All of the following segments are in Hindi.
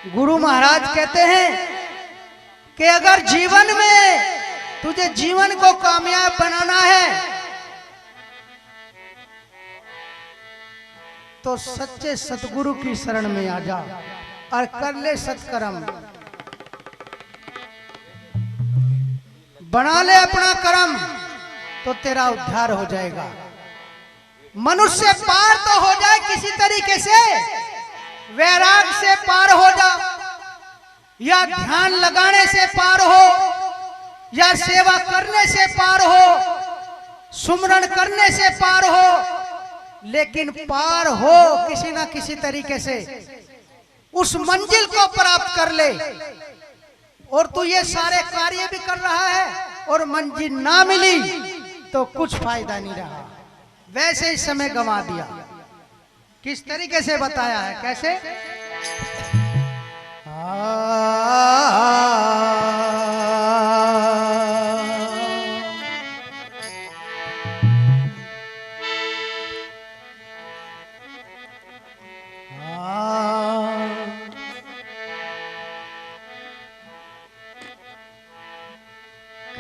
गुरु महाराज कहते हैं कि अगर जीवन में तुझे जीवन को कामयाब बनाना है तो सच्चे सतगुरु की शरण में आ जा और कर ले सत्कर्म, बना ले अपना कर्म, तो तेरा उद्धार हो जाएगा। मनुष्य पार तो हो जाए किसी तरीके से, वैराग से पार हो जा, या ध्यान लगाने से पार हो, या सेवा करने से पार हो, सुमरण करने से पार हो, लेकिन पार हो किसी ना किसी तरीके से, उस मंजिल को प्राप्त कर ले। और तू ये सारे कार्य भी कर रहा है और मंजिल ना मिली तो कुछ फायदा नहीं रहा, वैसे ही समय गंवा दिया। किस तरीके से बताया है, कैसे?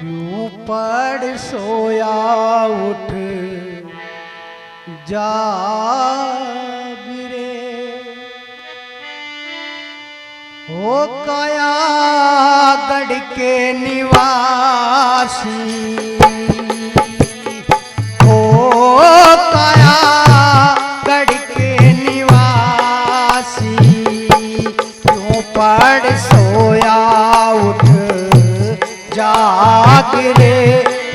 क्यों पड़ सोया उठ जाग रे, हो काया गढ़ के निवासी, हो काया गढ़ के निवासी, क्यों पड़ सोया उठ जाग रे,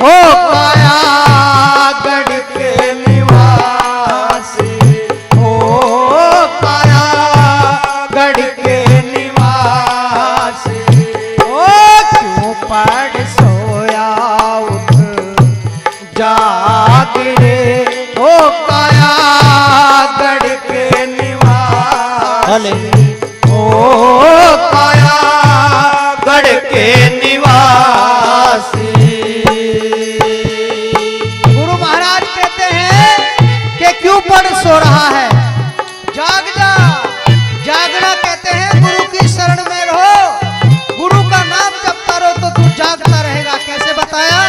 हो काया गढ़ के निवासी, हो काया गढ़ के निवासी, ओ क्यों पड़ सोया उठ जाग रे, हो काया गढ़ के निवासी, हो काया गढ़ के निवासी। गुरु महाराज कहते हैं कि क्यों पड़ सो रहा है, जाग जा। जागना कहते हैं गुरु की शरण में रहो, गुरु का नाम जपता रहो तो तू जागता रहेगा। कैसे बताया?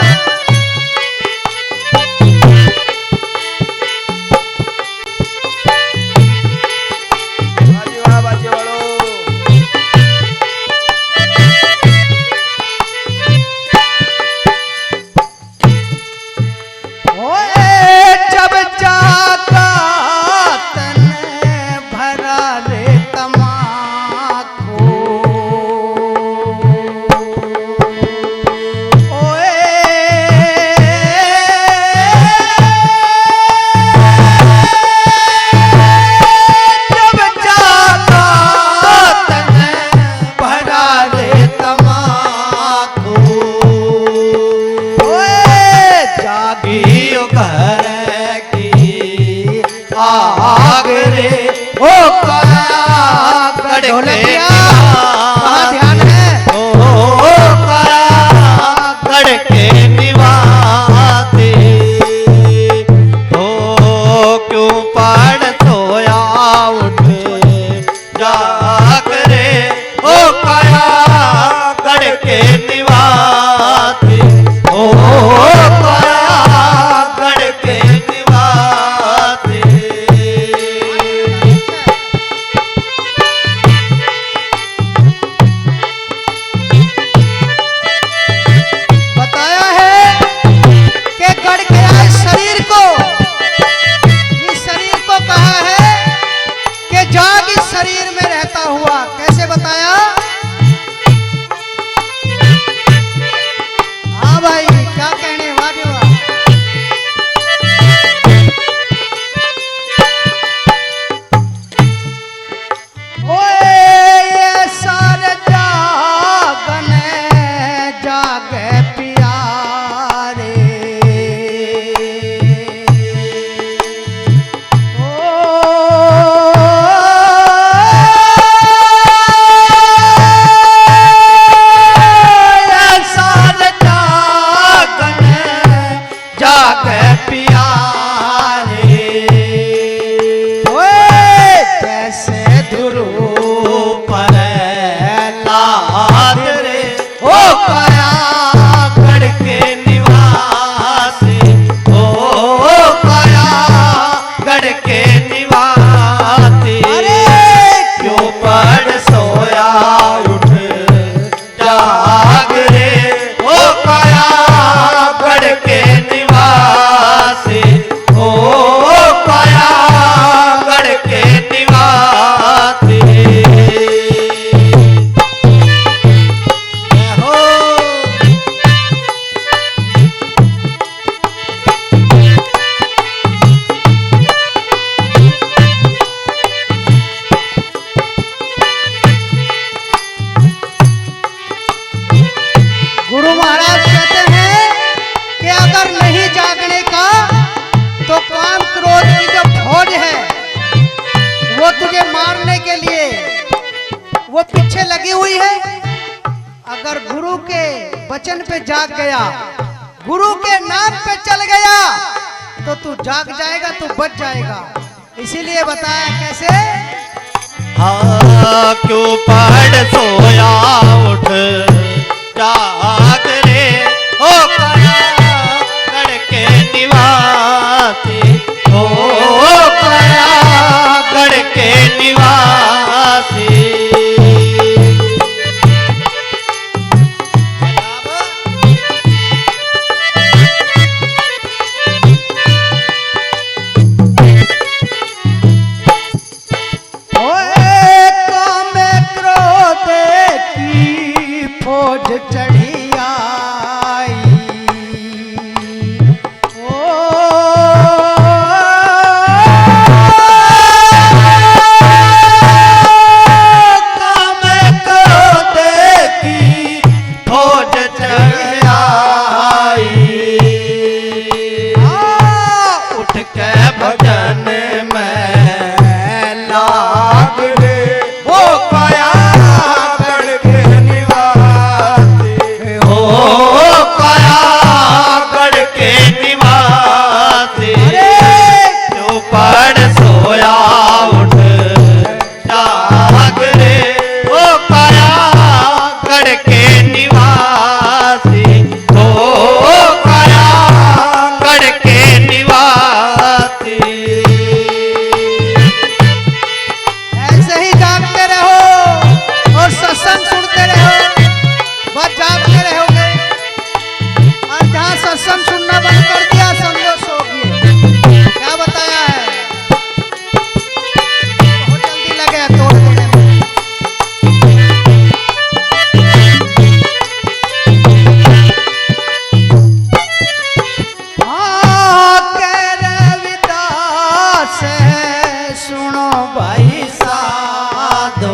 लगी हुई है। अगर गुरु के वचन पे जाग गया, गुरु के नाम पे चल गया, तो तू जाग जाएगा, तू बच जाएगा। इसीलिए बताया कैसे। हाँ क्यों पढ़ सोया उठ जाग रे, ओ काया गढ़ के निवासी, ओ काया गढ़ के निवासी। फौज चढ़ी आई, ओ काम को देखी फौज चढ़ी आई, उठ के भजन में लाग रे, ओ काया पढ़ सोया उठ जाग रे, ओ काया गढ़ के निवासी, ओ काया गढ़ के निवासी। ऐसे ही जागते रहो और सत्संग सुनते रहो, बस जागते रहोगे। और जहाँ सत्संग सुनना बंद कर दिया समझो सो गए। क्या बताया है, बहुत जल्दी लगे तोड़ देने में। हाँ कह रविदास सुनो भाई साधो,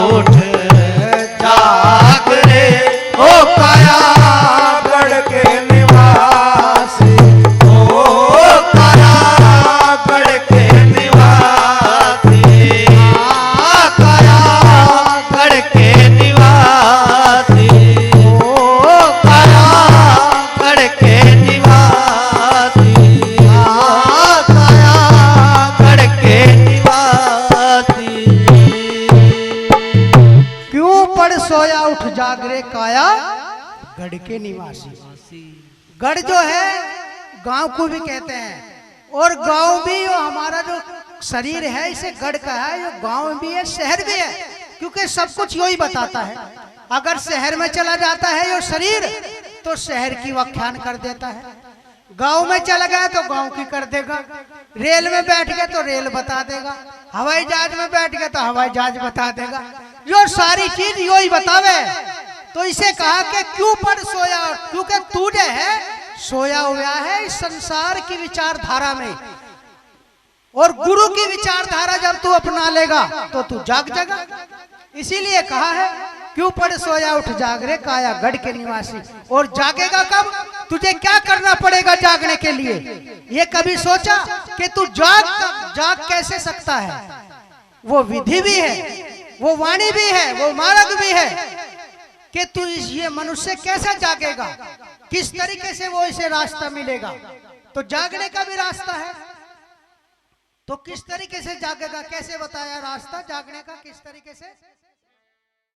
उठ जाग रे, ओ काया गढ़ के निवासी, ओ काया गढ़ के निवासी, काया गढ़ के निवासी, ओ काया गढ़ के निवासी, काया गढ़ के निवासी। पढ़ सोया उठ जाग रे काया गढ़ के निवासी। गढ़ जो है गांव को भी कहते हैं, और गांव भी जो हमारा जो शरीर है इसे गढ़ का है। ये गांव भी है, शहर भी है, क्योंकि सब कुछ यही बताता है। अगर शहर में चला जाता है ये शरीर तो शहर की व्याख्यान कर देता है, गांव में चला गया तो गांव की कर देगा, रेल में बैठ गए तो रेल बता देगा, हवाई जहाज में बैठ गए तो हवाई जहाज बता देगा। जो सारी चीज यो ही बतावे। तो इसे कहा कि क्यों पढ़ सोया, क्योंकि तू जो है सोया हुआ है इस संसार की विचारधारा में, और गुरु की विचारधारा जब तू अपना लेगा तो तू जाग जाएगा। इसीलिए कहा है क्यों पढ़ सोया उठ जाग रे काया गढ़ के निवासी। और जागेगा कब, तुझे क्या करना पड़ेगा जागने के लिए? ये कभी सोचा कि तू जाग कैसे सकता है? वो विधि भी है, वो वाणी भी है, वो मार्ग भी है कि तू ये मनुष्य कैसा जागेगा, किस तरीके से वो इसे रास्ता मिलेगा। तो जागने का भी रास्ता है, तो किस तरीके से जागेगा, कैसे बताया रास्ता जागने का, किस तरीके से?